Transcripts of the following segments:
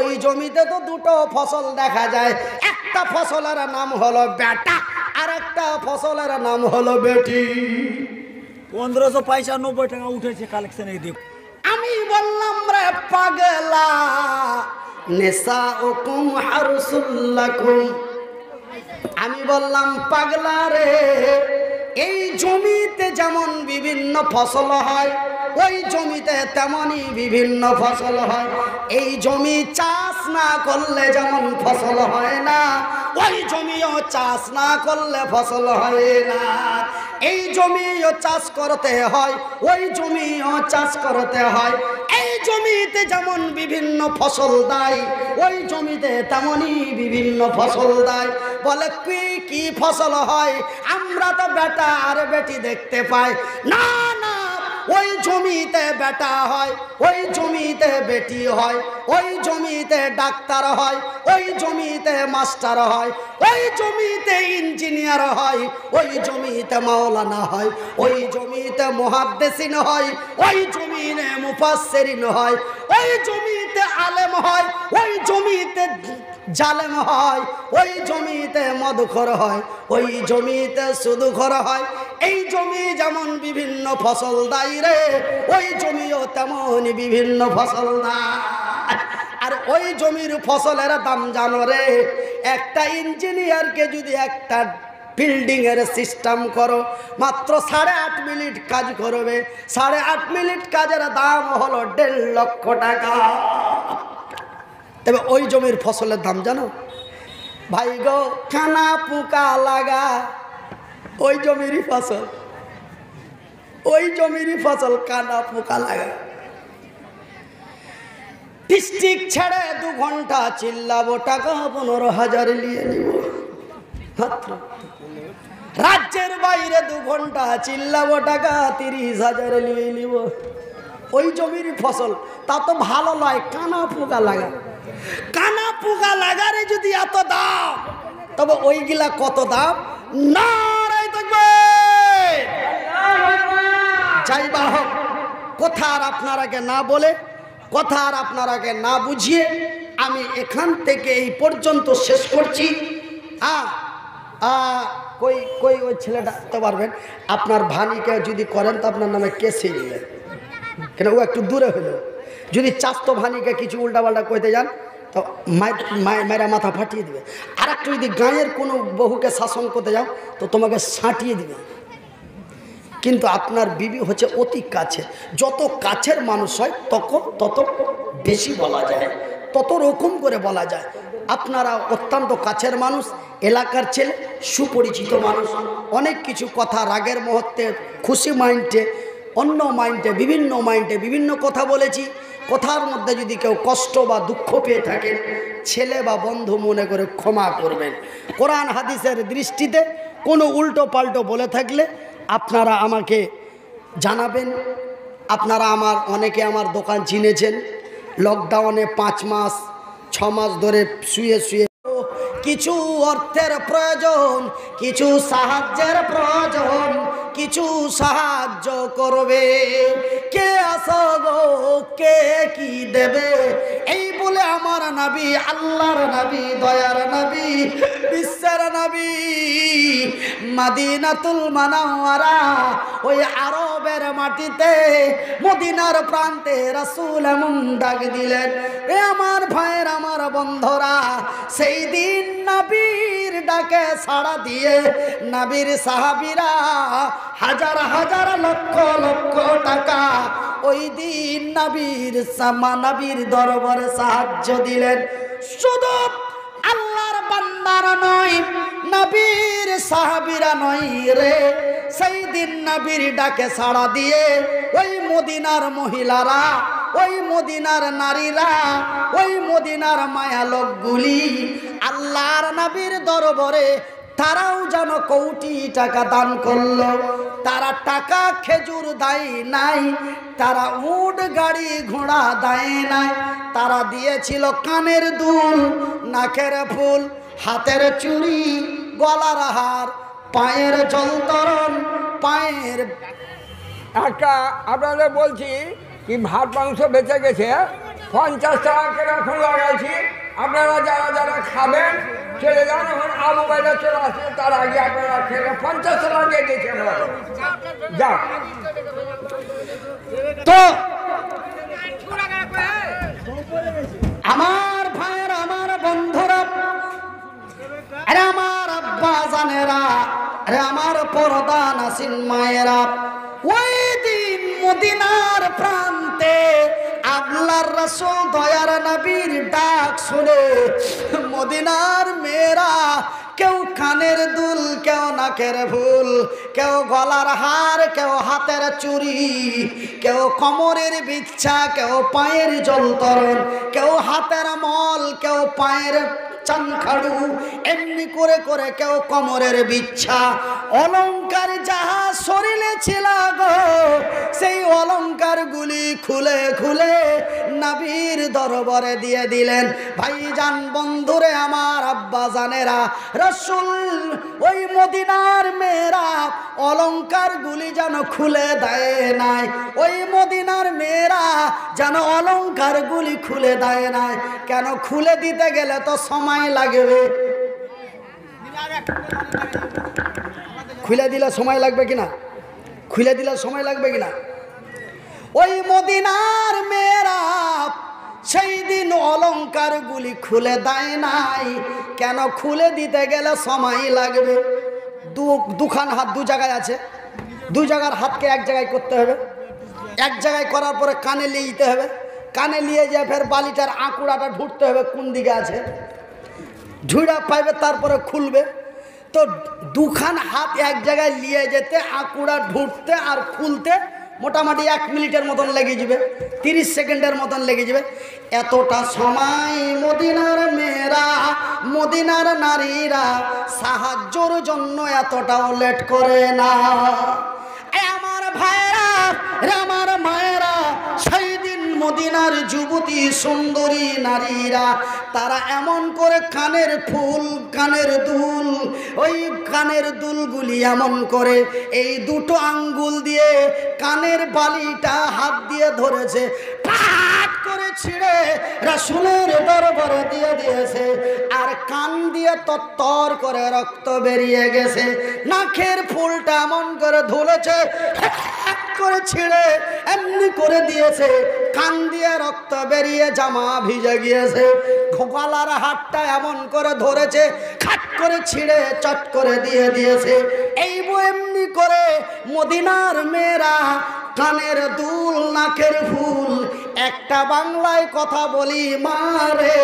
ওই জমিতে তো দুটো ফসল দেখা যায়, একটা ফসলের নাম হলো বেটা আর একটা ফসলের নাম হলো বেটি। 1595 টাকা উঠেছে কালেকশনে দিক। আমি বললাম রে পাগলা, নিসাউকুম হারসুল লাকুম, আমি বললাম পাগলা রে, এই জমিতে যেমন বিভিন্ন ফসল হয় ওই জমিতে তেমনই বিভিন্ন ফসল হয়। এই জমি চাষ না করলে যেমন ফসল হয় না, ওই জমিও চাষ না করলে ফসল হয় না। এই জমিও চাষ করতে হয়, ওই জমিও চাষ করতে হয়। এই জমিতে যেমন বিভিন্ন ফসল দেয়, ওই জমিতে তেমনই বিভিন্ন ফসল দেয়। বলে কি কি ফসল হয়? আমরা তো বেটা আর বেটি দেখতে পাই না। না, ওই জমিতে বেটা হয়, ওই জমিতে বেটি হয়, ওই জমিতে ডাক্তার হয়, ওই জমিতে মাস্টার হয়, ওই জমিতে ইঞ্জিনিয়ার হয়, ওই জমিতে মাওলানা হয়, ওই জমিতে মুহাদ্দিসিন হয়, ওই জমিনে মুফাসসিরিন হয়, ওই জমিতে আলেম হয়, ওই জমিতে জালেম হয়, ওই জমিতে মদখোর হয়, ওই জমিতে সুদখোর হয়। এই জমি যেমন বিভিন্ন ফসল দেয় রে, ওই জমিও তেমন বিভিন্ন ফসল দেয়। আর ওই জমির ফসলের দাম জানো রে? একটা ইঞ্জিনিয়ারকে যদি একটা বিল্ডিং এর সিস্টেম করো, মাত্র 8.5 মিনিট কাজ করবে। 8.5 মিনিট কাজের দাম হলো 1.5 লক্ষ টাকা। তবে ওই জমির ফসলের দাম জানো? ভাই গো, কানা পোকা লাগা ওই জমিরই ফসল, ওই জমিরই ফসল কানা পোকা লাগা। ডিস্ট্রিক্ট ছেড়ে 2 ঘন্টা চিল্লাবো, টাকা 15,000 নিয়ে নিব মাত্র। রাজ্যের বাইরে 2 ঘন্টা চিল্লাবো, টাকা 30,000 নিয়ে নিব। ওই জমির ফসল, তা তো ভালো নয়, কানা পোকা লাগা। কানা পোকা লাগারে যদি এত দাম, তবে ওইগুলা কত দাম? নারায়ে তাকবীর। যাই বা হোক, কথা আর আপনারাকে না বলে, কথা আর আপনারাকে না বুঝিয়ে আমি এখান থেকে এই পর্যন্ত শেষ করছি। কই কই ওই ছেলেটা তো পারবেন, আপনার ভানিকে যদি করেন তো আপনার নামে কেসে দিবে, কেন ও একটু দূরে হলো। যদি চাস্তো ভানিকে কিছু উল্টাপাল্টা কইতে যান তো মায়েরা মাথা ফাটিয়ে দিবে। আর একটু যদি গাঁয়ের কোনো বহুকে শাসন করতে যাও তো তোমাকে সাঁটিয়ে দিবে। কিন্তু আপনার বিবি হচ্ছে অতি কাছে, যত কাছের মানুষ হয় তত বেশি বলা যায়, তত রকম করে বলা যায়। আপনারা অত্যন্ত কাছের মানুষ, এলাকার ছেলে, সুপরিচিত মানুষ, অনেক কিছু কথা রাগের মুহূর্তে, খুশি মাইন্ডে, অন্য মাইন্ডে, বিভিন্ন কথা বলেছি। কথার মধ্যে যদি কেউ কষ্ট বা দুঃখ পেয়ে থাকেন, ছেলে বা বন্ধু মনে করে ক্ষমা করবেন। কোরআন হাদিসের দৃষ্টিতে কোনো উল্টো পাল্টো বলে থাকলে আপনারা আমাকে জানাবেন। আপনারা অনেকে আমার দোকান চিনেছেন। লকডাউনে 5 মাস 6 মাস ধরে শুয়ে কিছু অর্থের প্রয়োজন, কিছু সাহায্যের প্রয়োজন, কিছু সাহায্য করবে। কে আসো গো, কে কি দেবে? এই বলে আমার নবী, আল্লাহর নবী, দয়ার নবী, বিশ্বের নবী, মদিনাতুল মুনাওয়ারা, ওই আরবের মাটিতে মদিনার প্রান্তে রাসূল এমন ডাক দিলেন। এ আমার ভাইয়ের, আমার বন্ধুরা, সেই দিন নবীর ডাকে সাড়া দিয়ে নবীর সাহাবীরা হাজার হাজার লক্ষ লক্ষ টাকা ওই দিন নবীর দরবারে সাহায্য দিলেন। শুধু আল্লাহর বান্দারা নয়, নবীর সাহাবীরা নয় রে, সেই দিন নবীর ডাকে সাড়া দিয়ে ওই মদিনার মহিলারা, ওই মদিনার নারীরা, ওই মদিনার মায়া লোকগুলি আল্লাহর নবীর দরবারে তারাও যেন কোটি টাকা দান করলো। তারা টাকা খেজুর দেয় নাই, তারা উট গাড়ি ঘোড়া দেয় নাই, তারা দিয়েছিল কানের দুল, নাকের ফুল, হাতের চুড়ি, গলার হার, পায়ের জলতরণ, পায়ের। একটা আপনাদের বলছি কি, ভাত মাংস বেঁচে গেছে, 50 টাকা করে এখন লাগাইছি, আপনারা যারা যারা খাবেন চলে যান, এখন আবু বাইদা চলে আসছে, তার আগে আপনারা খেলে 50 টাকা দিয়ে দিয়েছি আমরা। যা তো আমার ভাইয়ের, আমার বন্ধুরা, আরে আমার আব্বা জানেরা, আরে আমার পর্দা নাসিন মায়েরা, ওই দিন মদিনার প্রান্তে আল্লাহর রাসূল দয়ার নবীর ডাক শুনে মদিনার মেয়েরা কেউ কানের দুল, কেউ নাকের ফুল, কেউ গলার হার, কেউ হাতের চুড়ি, কেউ কোমরের বিচ্ছা, কেউ পায়ের জলতরণ, কেউ হাতের মল, কেউ পায়ের চানখাড়ু, এমনি করে করে কেউ কোমরের বিচ্ছা, অলংকার যাহা শরীরে ছিল গো, সেই অলংকার গুলি খুলে খুলে নবীর দরবারে দিয়ে দিলেন। ভাইজান, বন্ধুরে আমার, আব্বা জানেরা, রাসূল ওই মদিনার মেয়েরা অলংকার গুলি যেন খুলে দেয় নাই, ওই মদিনার মেয়েরা যেন অলংকার গুলি খুলে দেয় নাই। কেন? খুলে দিতে গেলে তো সময় লাগবে। খুলে দিলে সময় লাগবে কিনা? খুলে দিলে সময় লাগবে কিনা? ওই মদিনার মেয়েরা সেই দিন অলংকার গুলি খুলে দেয় নাই। কেন? খুলে দিতে গেলে সময় লাগবে। দুখান হাত দু জায়গায় আছে, দু জায়গার হাতকে এক জায়গায় করতে হবে, এক জায়গায় করার পরে কানে নিয়ে যেতে হবে, কানে নিয়ে যেয়ে ফের বালিটার আঁকুড়াটা ঢুঁড়তে হবে কোন দিকে আছে, ঝুড়া পাইবে, তারপরে খুলবে। তো দুখান হাত এক জায়গায় নিয়ে যেতে, আঁকুড়া ঢুঁড়তে আর খুলতে মোটামুটি 1 মিনিটের মতন লেগে যাবে, 30 সেকেন্ডের মতন লেগে যাবে। এতটা সময় মদিনার মেয়েরা, মদিনার নারীরা সাহায্যর জন্য এতটাও লেট করে না। আমার ভাইরা, আমার মায়েরা, সেই দিন মদিনার যুবতী সুন্দরী নারীরা তারা এমন করে কানের ফুল, কানের দুল, ওই কানের দুলগুলি এমন করে এই দুটো আঙ্গুল দিয়ে কানের বালিটা হাত দিয়ে ধরেছে, পাট করে ছিঁড়ে রাসূলের দরবারে দিয়ে দিয়েছে। আর কান দিয়ে তত্তর করে রক্ত বেরিয়ে গেছে, নাকের ফুলটা এমন করে ধুলেছে, করে ছিঁড়ে এমনি করে দিয়েছে, কান দিয়ে রক্ত বেরিয়ে জামা ভিজে গিয়েছে। গলার হাতটা এমন করে ধরেছে, খাট করে ছিঁড়ে চট করে দিয়ে দিয়েছে। এই এমনি করে মদিনার মেয়েরা কানের দুল, নাকের ফুল, একটা বাংলায় কথা বলি মারে,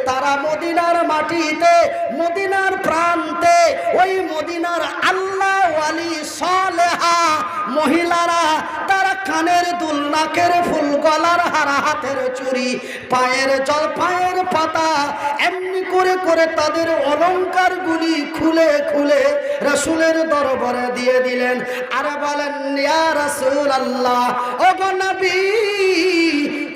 তারা মদিনার মাটিতে, মদিনার প্রান্তে, ওই মদিনার আল্লাহ ওয়ালি সালেহা মহিলারা তারা কানের দুল, নাকের ফুল, গলার হারা, হাতের চুড়ি, পায়ের জল, পায়ের পাতা, এমনি করে করে তাদের অলংকার গুলি খুলে খুলে রাসূলের দরবারে দিয়ে দিলেন। আর বলেন, ইয়া রাসূলুল্লাহ, ও গো নবী,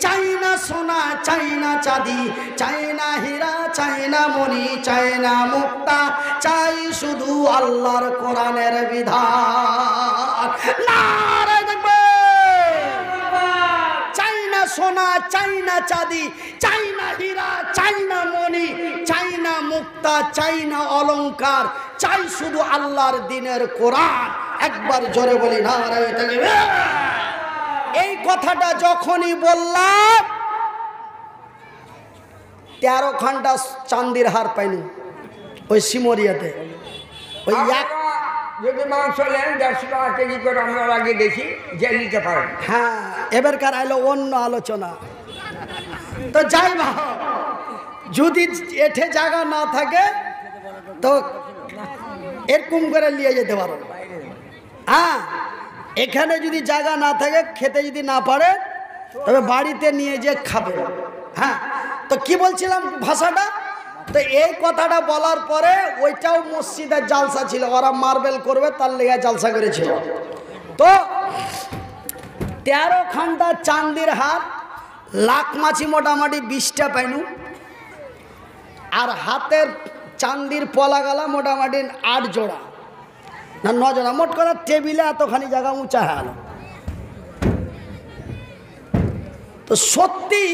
চাই না সোনা, চাই না চাঁদি, চাই না হীরা, চাই না মণি, চাই না মুক্তা, চাই শুধু আল্লাহর কোরআনের বিধান। নারে তাকবীর! চাই না সোনা, চাই না চাঁদি, চাই না হীরা, চাই না মণি, চাই না মুক্তা, চাই না অলংকার, চাই শুধু আল্লাহর দ্বীনের কোরআন। একবার জোরে বলি নারে তাকবীর! এই কথাটা যখনই বললাম 13 ঘন্টা চান্দির হার পাইনি ওই সিমরিয়াতে। ওই এক, যদি মাংস নেন 150 টাকা কেজি করে আমরা লাগিয়ে দিয়েছি, যে নিতে পারেন। হ্যাঁ, এবারকার আইলো অন্য আলোচনা। তো যাই বা, যদি এঠে জায়গা না থাকে তো এরকম করে নিয়ে যেতে পারো। হ্যাঁ, এখানে যদি জায়গা না থাকে, খেতে যদি না পারে, তবে বাড়িতে নিয়ে যে খাবে। হ্যাঁ, তো কি বলছিলাম ভাষাটা? তো এই কথাটা বলার পরে ওইটাও মসজিদের জালসা ছিল, ওরা মার্বেল করবে তার লেগে জালসা করেছিল। তো 13 ঘন্টা চান্দির হাত, লাখ মাছি মোটামুটি 20টা পাইনু, আর হাতের চান্দির পলা গালা মোটামুটি 8 জোড়া না 9 জোড়া, মোট করে টেবিলে এতখানি জায়গা উঁচা হয়ে গেল। তো সত্যি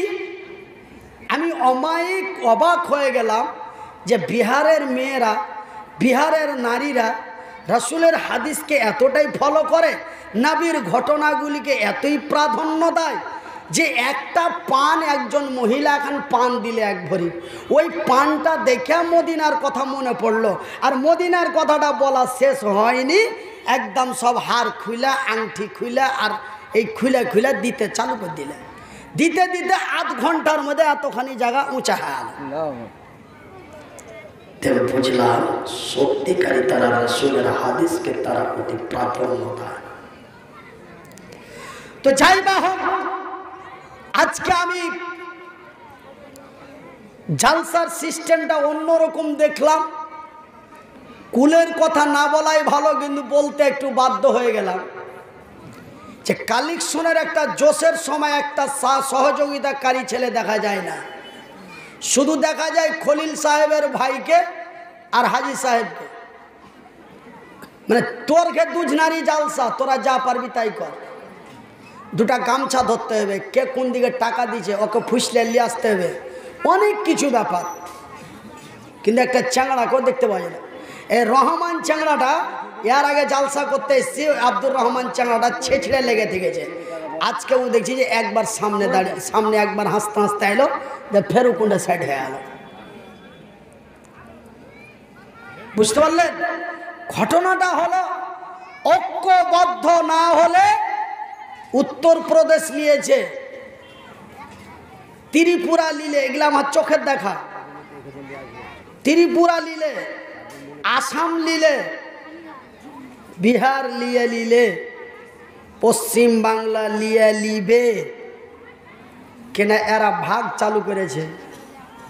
আমি অমায়িক অবাক হয়ে গেলাম যে বিহারের মেয়েরা, বিহারের নারীরা রাসূলের হাদিসকে এতটাই ফলো করে, নবীর ঘটনাগুলিকে এতই প্রাধান্য দেয় যে একটা পান একজন মহিলা এখন পান দিলে এক ভরি, ওই পানটা দেখে মদিনার কথা মনে পড়লো। আর মদিনার কথাটা বলা শেষ হয়নি, একদম সব হার খুলে আংটি খুলে আর এই খুলে খুলে দিতে চালু করে দিলে। দিতে দিতে আধ ঘন্টার মধ্যে এতখানি জায়গা উঁচা হয়ে গেল। তবে বুঝলাম সত্যিকারী তারা রাসূলের হাদিসকে তারা অতি প্রাধান্য দেয়। তো যাই বা হোক, আজকে আমি জালসার সিস্টেমটা অন্যরকম দেখলাম। কুলের কথা না বলাই ভালো, কিন্তু বলতে একটু বাধ্য হয়ে গেলাম যে কালেকশনের একটা জোশের সময় একটা সহযোগিতাকারী ছেলে দেখা যায় না, শুধু দেখা যায় খলিল সাহেবের ভাইকে আর হাজি সাহেবকে। মানে তোর কে দুজনারই জালসা, তোরা যা পারবি তাই কর, দুটা গামছা ধরতে হবে, কে কোন দিকে টাকা দিচ্ছে ওকে ফুসলে নিয়ে আসতে হবে, অনেক কিছু ব্যাপার। কিন্তু একটা চ্যাংড়াকেও দেখতে পাওয়া যায় না। এই রহমান চ্যাংড়াটা এর আগে জালসা করতে এসেছি, আব্দুর রহমান চ্যাংড়াটা ছেঁচড়ে লেগে থেকেছে। আজকেও দেখছি যে একবার সামনে দাঁড়িয়ে, সামনে একবার হাসতে হাসতে এলো, যে ফেরু কোনটা সাইড হয়ে গেল। বুঝতে পারলেন? ঘটনাটা হলো ঐক্যবদ্ধ না হলে উত্তরপ্রদেশ নিয়েছে, ত্রিপুরা নিলে, এগুলা আমার চোখের দেখা, ত্রিপুরা নিলে, আসাম নিলে, বিহার লিয়ে নিলে, পশ্চিম বাংলা লিয়ে লিবে, কেন এরা ভাগ চালু করেছে।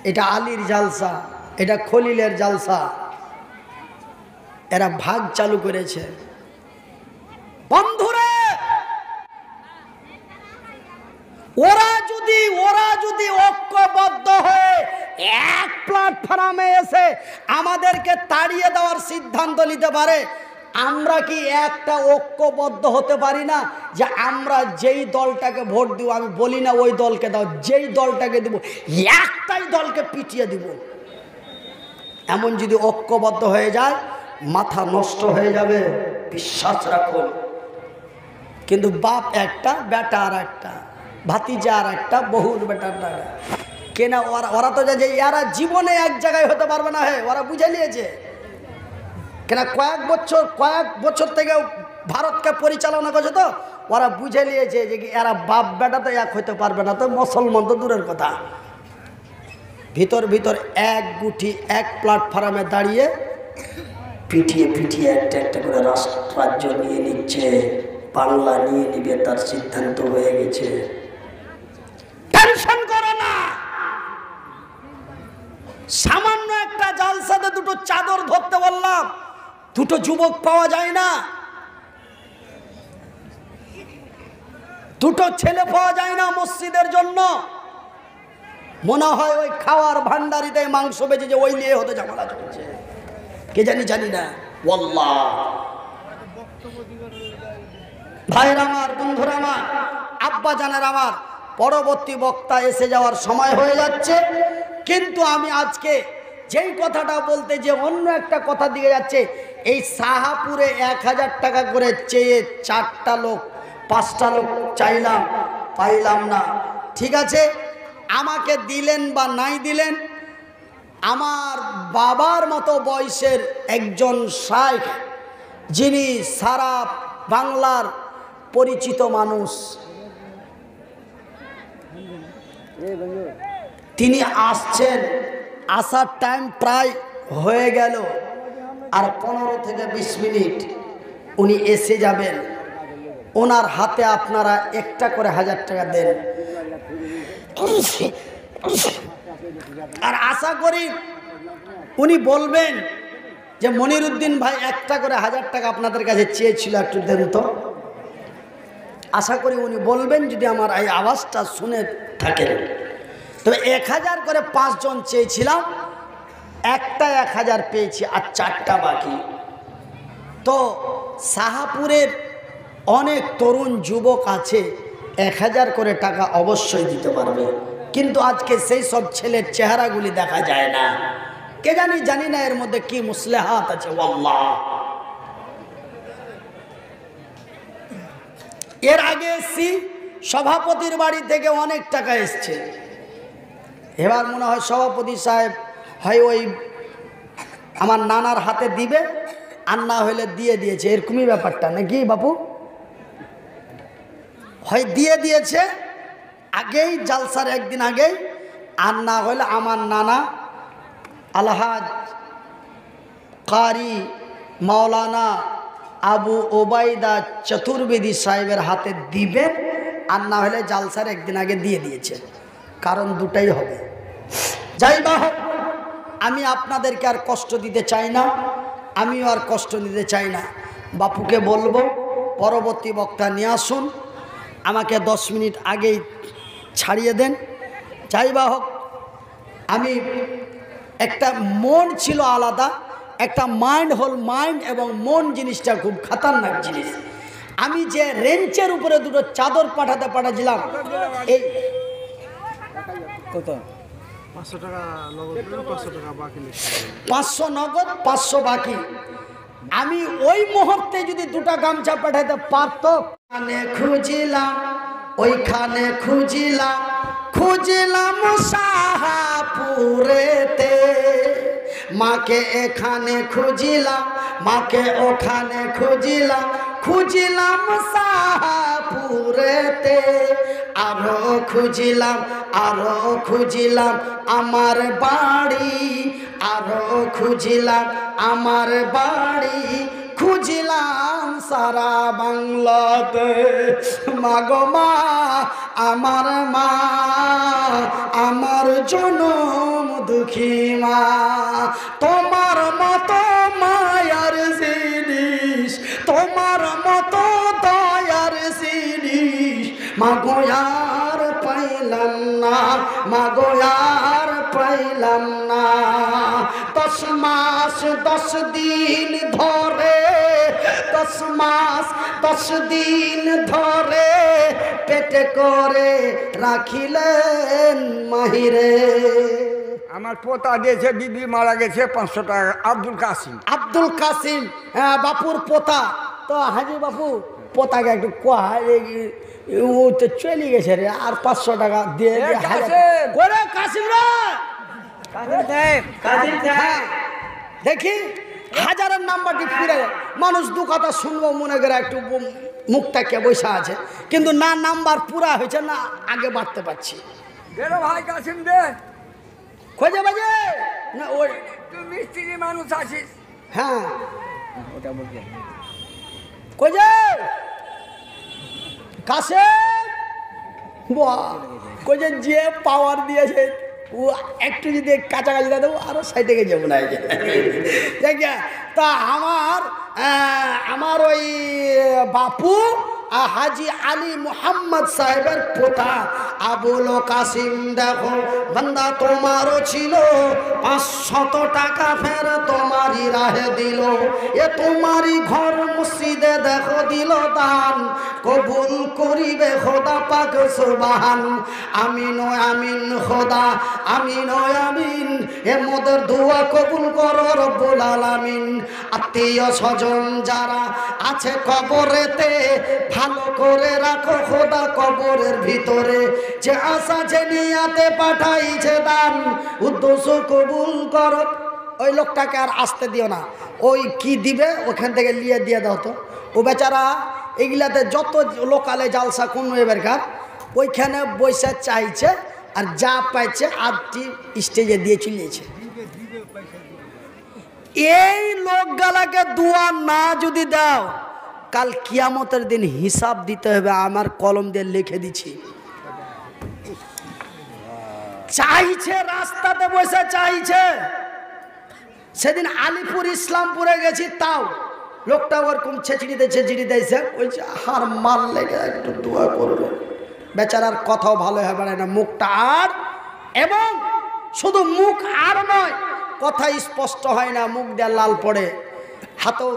এটা আলীর জালসা, এটা খলিলের জালসা, এরা ভাগ চালু করেছে। বন্ধুরা, ওরা যদি ঐক্যবদ্ধ হয়ে এক প্ল্যাটফর্মে এসে আমাদেরকে তাড়িয়ে দেওয়ার সিদ্ধান্ত নিতে পারে, আমরা কি একটা ঐক্যবদ্ধ হতে পারি না? যে আমরা যেই দলটাকে ভোট দিব, আমি বলি না ওই দলকে দাও, যেই দলটাকে দিব একটাই দলকে পিটিয়ে দিব। এমন যদি ঐক্যবদ্ধ হয়ে যায়, মাথা নষ্ট হয়ে যাবে, বিশ্বাস রাখুন। কিন্তু বাপ একটা, বেটা আর একটা, ভাতিজা আর একটা, বহুর বেটার টাকা কেন? ওরা তো যে এরা জীবনে এক জায়গায় হতে পারবে না, হে ওরা বুঝে নিয়েছে। কেন কয়েক বছর থেকে ভারতকে পরিচালনা করছে, তো ওরা বুঝে নিয়েছে যে এরা বাপ বেটা তো এক হতে পারবে না, তো মুসলমান তো দূরের কথা। ভিতর এক গুটি এক প্ল্যাটফর্মে দাঁড়িয়ে পিটিয়ে একটা করে রাজ্য নিয়ে নিচ্ছে, বাংলা নিয়ে নিবে, তার সিদ্ধান্ত হয়ে গেছে। টেনশন করো না, সামান্য একটা জালসাতে দুটো চাদর ধরতে বললাম, দুটো যুবক পাওয়া যায় না, দুটো ছেলে পাওয়া যায় না মসজিদের জন্য। মনে হয় ওই খাওয়ার ভান্ডারিতে মাংস বেঁচে যে ওই নিয়ে হতে ঝামেলা চলছে, কে জানি না। ওয়াল্লাহ ভাইয়ের আমার, বন্ধুরা আমার, আব্বা জানের আমার, পরবর্তী বক্তা এসে যাওয়ার সময় হয়ে যাচ্ছে। কিন্তু আমি আজকে যেই কথাটা বলতে যে অন্য একটা কথা দিয়ে যাচ্ছে, এই শাহাপুরে 1000 টাকা করে চেয়ে 4টা লোক 5টা লোক চাইলাম, পাইলাম না। ঠিক আছে, আমাকে দিলেন বা নাই দিলেন, আমার বাবার মতো বয়সের একজন শাইখ, যিনি সারা বাংলার পরিচিত মানুষ, তিনি আসছেন, আসার টাইম প্রায় হয়ে গেল, আর 15 থেকে 20 মিনিট উনি এসে যাবেন। ওনার হাতে আপনারা একটা করে 1000 টাকা দেন, আর আশা করি উনি বলবেন যে মনিরুদ্দিন ভাই একটা করে 1000 টাকা আপনাদের কাছে চেয়েছিল, একটু দেন তো। আশা করি উনি বলবেন যদি আমার এই আওয়াজটা শুনে থাকেন। তবে 1000 করে 5 জন চেয়েছিলাম, একটা 1000 পেয়েছি, আর 4টা বাকি। তো শাহাপুরের অনেক তরুণ যুবক আছে, 1000 করে টাকা অবশ্যই দিতে পারবে। কিন্তু আজকে সেই সব ছেলের চেহারাগুলি দেখা যায় না। কে জানি না এর মধ্যে কি মুসলেহাত আছে। আল্লাহ, এর আগে এসছি সভাপতির বাড়ি থেকে অনেক টাকা এসছে। এবার মনে হয় সভাপতি সাহেব হয় ওই আমার নানার হাতে দিবে, আর না হলে দিয়ে দিয়েছে, এরকমই ব্যাপারটা নাকি বাপু? হয় দিয়ে দিয়েছে আগেই, জালসার একদিন আগেই, আর না হলে আমার নানা আলহাজ কারি মাওলানা আবু ওবায়দা চতুর্বেদী সাহেবের হাতে দিবেন, আর না হলে জালসার একদিন আগে দিয়ে দিয়েছে। কারণ দুটাই হবে। যাই বা হোক, আমি আপনাদেরকে আর কষ্ট দিতে চাই না, আমিও আর কষ্ট দিতে চাই না। বাপুকে বলবো পরবর্তী বক্তা নিয়ে আসুন, আমাকে 10 মিনিট আগেই ছাড়িয়ে দেন। যাই বা হোক, আমি একটা মন ছিল আলাদা, একটা মাইন্ড হল মাইন্ড, এবং মন জিনিসটা খুব খাতারনাক জিনিস। আমি যে রেঞ্চের উপরে দুটো চাদর পাঠাচ্ছিলাম, এই কত 500 টাকা নগদ, 500 টাকা বাকি, 500 নগদ 500 বাকি। আমি ওই মুহূর্তে যদি দুটা গামছা পাঠাতে পারতাম, খুঁজিলাম ওইখানে খুঁজিলাম শাহাপুরেতে, মাকে এখানে খুঁজিলাম, মাকে ওখানে খুঁজিলাম শাহাপুরেতে, আরো খুঁজিলাম আমার বাড়ি, আরো খুঁজিলাম আমার বাড়ি, খুঁজিলাম সারা বাংলাতে। মাগো মা, আমার মা, আমার জনম দুঃখী মা, তোমার মতো মায়ার জিনিস, তোমার মতো দয়ার জিনিস মাগো আর পাইলাম না, মাগো আর পাইলাম না। 10 মাস 10 দিন ধরে, 10 মাস 10 দিন ধরে পেটে করে রাখিলেন মাহিরে। আমার পোতা দিয়েছে, বিবি মারা গেছে 500 টাকা। আব্দুল কাসিম, হ্যাঁ বাপুর পোতা। তো হাজি বাপু পোতাকে একটু ও তো চলে গেছে রে, আর 500 টাকা দিয়ে কাসিম দেখি হাজারের নাম্বারটি ফিরে। মানুষ দু কথা শুনবো মনে করে একটু মুখটা কে বসে আছে, কিন্তু না নাম্বার পুরা হয়েছে না আগে বাড়তে পারছি। ভাই কাসিম দে, খোঁজে বাজে না ওই তুই মিস্ত্রি মানুষ আছিস। হ্যাঁ ওটা বলছে খোঁজে কাছে কোজে যে পাওয়ার দিয়েছে ও একটু যদি কাছাকাছি দেবো আরো সাইডে গিয়ে যাবো না। দেখ তা আমার ওই বাপু হাজি আলী মোহাম্মদ সাহেবের পোতা আবুল কাসিম, দেখো বান্দা তোমারও ছিল 500 টাকা, ফের তোমারই রাহে দিল, এ তোমারই ঘর মসজিদে দেখো দিল দান, কবুল করিবে খোদা পাক সুবহান। আমিন ও আমিন খোদা, আমিন ও আমিন, এ মোদের দোয়া কবুল করো রব্বুল আলামিন। আত্মীয় স্বজন যারা আছে কবরেতে, ভালো করে রাখো খোদা কবরের ভিতরে, যে আশা যে নিয়াতে পাঠাইছে দান, উদ্দেশ্য কবুল করো। ওই লোকটাকে আর আসতে দিও না, ওই কি দিবে ওখান থেকে নিয়ে দিয়ে দাও তো। ও বেচারা এগুলাতে যত লোকালে জালসা কোন এবারকার ওইখানে বৈশা চাইছে, আর যা পাইছে আটটি স্টেজে দিয়ে চলিয়েছে। এই লোকগুলাকে দোয়া না যদি দাও, কাল কিয়ামতের দিন হিসাব দিতে হবে। আমার কলম দিয়ে লিখে দিচ্ছি। চাইছে রাস্তাতে বসে চাইছে। সেদিন আলিপুর ইসলামপুরে গেছি, তাও লোকটা ওরকম ছেঁচড়িতে দিয়েছে, ওই যে হার মাল লেগে একটু দোয়া করবে। বেচারার কথাও ভালো হবে না, মুখটা আর, এবং শুধু মুখ আর নয়, কথা স্পষ্ট হয় না, মুখ দিয়ে লাল পড়ে, হাতও